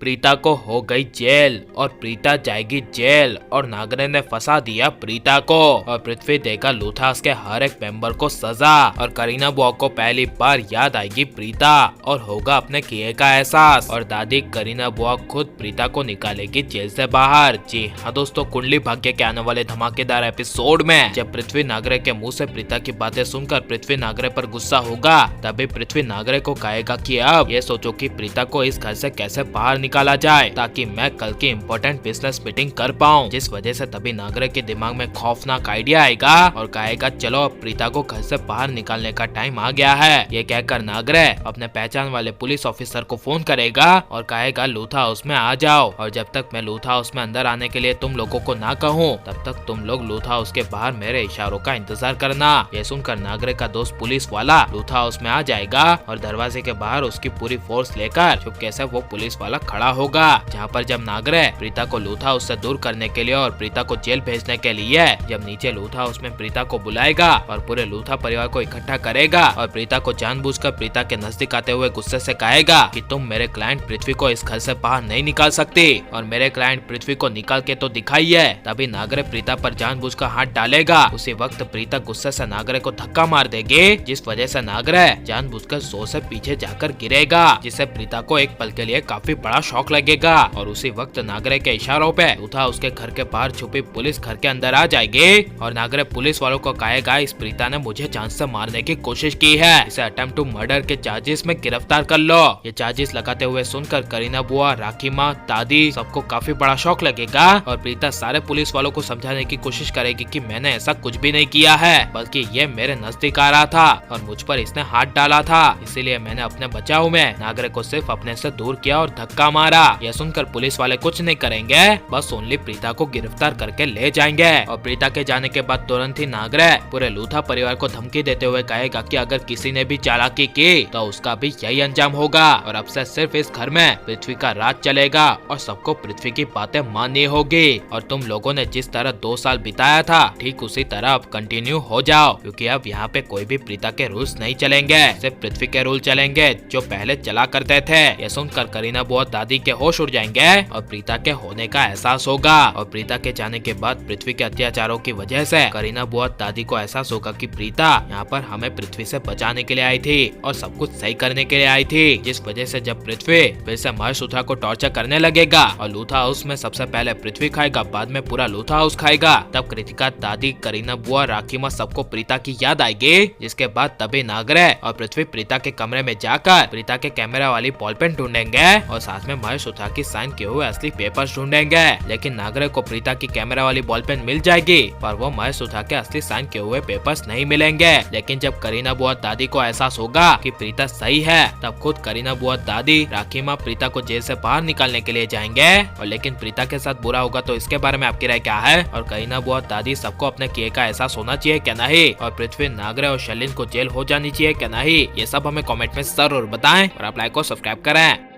प्रीता को हो गई जेल और प्रीता जाएगी जेल और नागरे ने फंसा दिया प्रीता को और पृथ्वी देगा लूथास के हर एक मेंबर को सजा और करीना बुआ को पहली बार याद आएगी प्रीता और होगा अपने किए का एहसास और दादी करीना बुआ खुद प्रीता को निकालेगी जेल से बाहर। जी हाँ दोस्तों, कुंडली भाग्य के आने वाले धमाकेदार एपिसोड में जब पृथ्वी नागरे के मुंह से प्रीता की बातें सुनकर पृथ्वी नागरे पर गुस्सा होगा, तभी पृथ्वी नागरे को कहेगा कि अब ये सोचो कि प्रीता को इस घर से कैसे बाहर निकाला जाए ताकि मैं कल की इम्पोर्टेंट बिजनेस मीटिंग कर पाऊँ। जिस वजह से तभी नागरे के दिमाग में खौफनाक आइडिया आएगा और कहेगा चलो अब प्रीता को घर से बाहर निकालने का टाइम आ गया है। ये कहकर नागरे अपने पहचान वाले पुलिस ऑफिसर को फोन करेगा और कहेगा लूथा हाउस में आ जाओ और जब तक मैं लूथा हाउस में अंदर आने के लिए तुम लोगों को ना कहूँ तब तक तुम लोग लूथा हाउस के बाहर मेरे इशारों का इंतजार करना। ये सुनकर नागरे का दोस्त पुलिस वाला लूथा हाउस में आ जाएगा और दरवाजे के बाहर उसकी पूरी फोर्स लेकर चुपके से वो पुलिस वाला खड़ा होगा। जहाँ पर जब नागरे प्रीता को लूथा हाउस से दूर करने के लिए और प्रीता को जेल भेजने के लिए जब नीचे लूथा हाउस में प्रीता को बुलाएगा और पूरे लूथा परिवार को इकट्ठा करेगा और प्रीता को जानबूझकर प्रीता के नजदीक आते हुए गुस्से से कहेगा कि तुम मेरे क्लाइंट पृथ्वी को इस घर से बाहर नहीं निकाल सकती और मेरे क्लाइंट पृथ्वी को निकाल के तो दिखाइए। तभी नागरे प्रीता पर जानबूझकर हाथ डालेगा। उसी वक्त प्रीता गुस्से से नागरे को धक्का मार देगी जिस वजह से नागरे जानबूझकर जोर से पीछे जाकर गिरेगा जिससे प्रीता को एक पल के लिए काफी बड़ा शॉक लगेगा और उसी वक्त नागरे के इशारों पे लूथा उसके घर के बाहर छुपी पुलिस घर के अंदर आ जाएगी और नागरे पुलिस वालों को कहेगा इस प्रीता ने मुझे जान से मारने की कोशिश की है, इसे अटेम्प्ट टू मर्डर के चार्जेस में गिरफ्तार कर लो। ये चार्जेस लगाते हुए सुनकर करीना बुआ, राखी माँ, दादी सबको काफी बड़ा शौक लगेगा और प्रीता सारे पुलिस वालों को समझाने की कोशिश करेगी कि मैंने ऐसा कुछ भी नहीं किया है बल्कि ये मेरे नजदीक आ रहा था और मुझ पर इसने हाथ डाला था, इसीलिए मैंने अपने बचाव में नागरे को सिर्फ अपने से दूर किया और धक्का मारा। यह सुनकर पुलिस वाले कुछ नहीं करेंगे, बस ओनली प्रीता को गिरफ्तार करके ले जाएंगे और प्रीता के जाने के बाद तुरंत ही नागरे पूरे लूथा परिवार को धमकी देते हुए कहेगा कि अगर किसी ने भी चालाकी की तो उसका भी यही अंजाम होगा और अब से सिर्फ इस घर में पृथ्वी का राज चलेगा और सबको पृथ्वी की बातें माननी होगी और तुम लोगों ने जिस तरह 2 साल बिताया था ठीक उसी तरह अब कंटिन्यू हो जाओ क्योंकि अब यहाँ पे कोई भी प्रीता के रूल्स नहीं चलेंगे, सिर्फ पृथ्वी के रूल चलेंगे जो पहले चला करते थे। ये सुनकर करीना बुआ दादी के होश उड़ जाएंगे और प्रीता के होने का एहसास होगा और प्रीता के जाने के बाद पृथ्वी के अत्याचारों की वजह से करीना बुआ दादी को एहसास होगा कि प्रीता यहाँ पर हमें पृथ्वी से बचाने के लिए आई थी और सब कुछ सही करने के लिए आई थी, जिस वजह से जब पृथ्वी फिर से महेशूत्रा को टॉर्चर करने लगेगा और लूथा हाउस में सबसे पहले पृथ्वी खाएगा बाद में पूरा लूथा हाउस खाएगा, तब कृतिका, दादी, करीना बुआ, राखी माँ सबको प्रीता की याद आएगी। जिसके बाद तभी नागरे और पृथ्वी प्रीता के कमरे में जाकर प्रीता के कैमरा वाली बॉल पेन ढूंढेंगे और साथ में महेशूत्रा की साइन किए हुए असली पेपर्स ढूंढेंगे, लेकिन नागरे को प्रीता की कैमरा वाली बॉल पेन मिल जाएगी पर वो महेशूत्रा के असली साइन किए हुए पेपर्स नहीं मिलेंगे। लेकिन जब करीना बुआ दादी को एहसास होगा कि प्रीता सही है तब खुद करीना बुआ दादी, राखी माँ प्रीता को जेल से बाहर निकालने के लिए जाएंगे और लेकिन प्रीता के साथ बुरा होगा तो इसके बारे में आपकी राय क्या है और करीना बुआ दादी सबको अपने किए का एहसास होना चाहिए क्या नहीं और पृथ्वी, नागरे और शलिन को जेल हो जानी चाहिए क्या नहीं, ये सब हमें कमेंट में जरूर बताएं और आप लाइक और सब्सक्राइब करें।